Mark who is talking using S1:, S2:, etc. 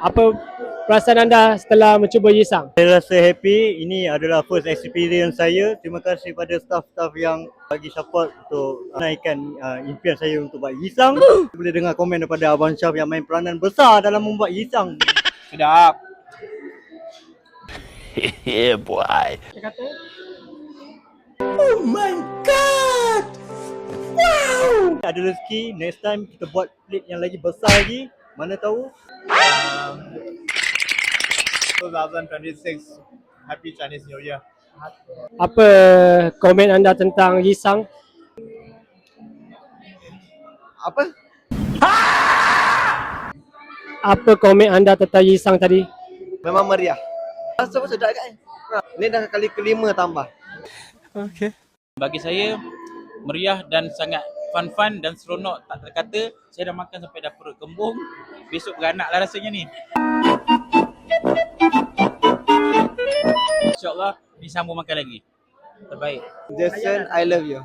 S1: Apa perasaan anda setelah mencuba Yisang?
S2: Saya rasa happy. Ini adalah first experience saya. Terima kasih pada staff-staff yang bagi support untuk naikkan impian saya untuk buat Yisang. Boleh dengar komen daripada Abang Syaf yang main peranan besar dalam membuat Yisang.
S3: Sedap.
S4: Yeah, boy.
S1: Dia kata,
S2: Ada rezeki, next time kita buat plate yang lagi besar lagi. Mana tahu.
S3: 2026 Happy Chinese New Year.
S1: apa komen anda tentang Yisang?
S3: Apa?
S1: Apa komen anda tentang Yisang tadi?
S3: Memang meriah. Rasa pun sedap kan? Ni dah kali kelima tambah.
S5: Bagi saya meriah dan sangat fun dan seronok, tak terkata. Saya dah makan sampai dah perut kembung. Besok beranak lah rasanya ni. InsyaAllah disambung makan lagi. Terbaik.
S3: Jason, I love you.